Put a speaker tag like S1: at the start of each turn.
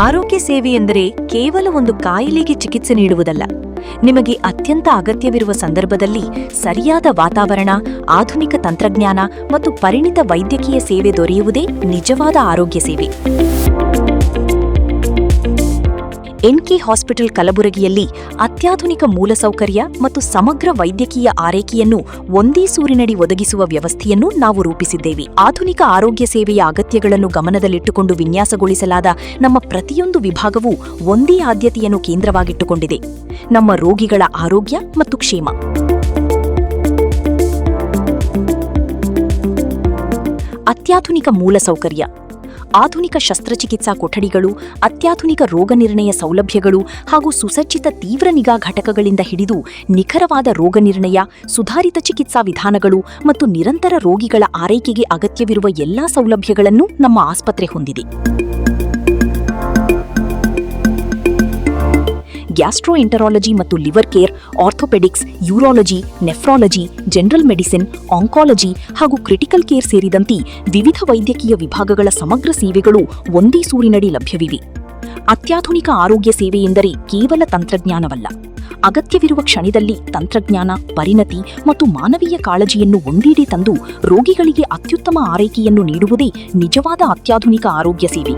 S1: ಆರೋಗ್ಯ ಸೇವೆ ಎಂದರೆ ಕೇವಲ ಒಂದು ಕಾಯಿಲೆಗೆ ಚಿಕಿತ್ಸೆ ನೀಡುವುದಲ್ಲ. ನಿಮಗೆ ಅತ್ಯಂತ ಅಗತ್ಯವಿರುವ ಸಂದರ್ಭದಲ್ಲಿ ಸರಿಯಾದ ವಾತಾವರಣ, ಆಧುನಿಕ ತಂತ್ರಜ್ಞಾನ ಮತ್ತು ಪರಿಣಿತ ವೈದ್ಯಕೀಯ ಸೇವೆ ದೊರೆಯುವುದೇ ನಿಜವಾದ ಆರೋಗ್ಯ ಸೇವೆ. ಎನ್ಕೆ ಹಾಸ್ಪಿಟಲ್ ಕಲಬುರಗಿಯಲ್ಲಿ ಅತ್ಯಾಧುನಿಕ ಮೂಲಸೌಕರ್ಯ ಮತ್ತು ಸಮಗ್ರ ವೈದ್ಯಕೀಯ ಆರೈಕೆಯನ್ನು ಒಂದೇ ಸೂರಿನಡಿ ಒದಗಿಸುವ ವ್ಯವಸ್ಥೆಯನ್ನು ನಾವು ರೂಪಿಸಿದ್ದೇವೆ. ಆಧುನಿಕ ಆರೋಗ್ಯ ಸೇವೆಯ ಅಗತ್ಯಗಳನ್ನು ಗಮನದಲ್ಲಿಟ್ಟುಕೊಂಡು ವಿನ್ಯಾಸಗೊಳಿಸಲಾದ ನಮ್ಮ ಪ್ರತಿಯೊಂದು ವಿಭಾಗವೂ ಒಂದೇ ಆದ್ಯತೆಯನ್ನು ಕೇಂದ್ರವಾಗಿಟ್ಟುಕೊಂಡಿದೆ: ನಮ್ಮ ರೋಗಿಗಳ ಆರೋಗ್ಯ ಮತ್ತು ಕ್ಷೇಮ. ಅತ್ಯಾಧುನಿಕ ಮೂಲಸೌಕರ್ಯ, ಆಧುನಿಕ ಶಸ್ತ್ರಚಿಕಿತ್ಸಾ ಕೊಠಡಿಗಳು, ಅತ್ಯಾಧುನಿಕ ರೋಗ ನಿರ್ಣಯ ಸೌಲಭ್ಯಗಳು ಹಾಗೂ ಸುಸಜ್ಜಿತ ತೀವ್ರ ನಿಗಾ ಘಟಕಗಳಿಂದ ಹಿಡಿದು ನಿಖರವಾದ ರೋಗ ನಿರ್ಣಯ, ಸುಧಾರಿತ ಚಿಕಿತ್ಸಾ ವಿಧಾನಗಳು ಮತ್ತು ನಿರಂತರ ರೋಗಿಗಳ ಆರೈಕೆಗೆ ಅಗತ್ಯವಿರುವ ಎಲ್ಲಾ ಸೌಲಭ್ಯಗಳನ್ನು ನಮ್ಮ ಆಸ್ಪತ್ರೆ ಹೊಂದಿದೆ. ಗ್ಯಾಸ್ಟ್ರೋಎಂಟರಾಲಜಿ ಮತ್ತು liver care, orthopaedics, urology, nephrology, general medicine, oncology ಹಾಗೂ ಕ್ರಿಟಿಕಲ್ ಕೇರ್ ಸೇರಿದಂತೆ ವಿವಿಧ ವೈದ್ಯಕೀಯ ವಿಭಾಗಗಳ ಸಮಗ್ರ ಸೇವೆಗಳು ಒಂದೇ ಸೂರಿನಡಿ ಲಭ್ಯವಿವೆ. ಅತ್ಯಾಧುನಿಕ ಆರೋಗ್ಯ ಸೇವೆ ಎಂದರೆ ಕೇವಲ ತಂತ್ರಜ್ಞಾನವಲ್ಲ. ಅಗತ್ಯವಿರುವ ಕ್ಷಣದಲ್ಲಿ ತಂತ್ರಜ್ಞಾನ, ಪರಿಣತಿ ಮತ್ತು ಮಾನವೀಯ ಕಾಳಜಿಯನ್ನು ಒಂದೆಡೆ ತಂದು ರೋಗಿಗಳಿಗೆ ಅತ್ಯುತ್ತಮ ಆರೈಕೆಯನ್ನು ನೀಡುವುದೇ ನಿಜವಾದ ಅತ್ಯಾಧುನಿಕ ಆರೋಗ್ಯ ಸೇವೆ.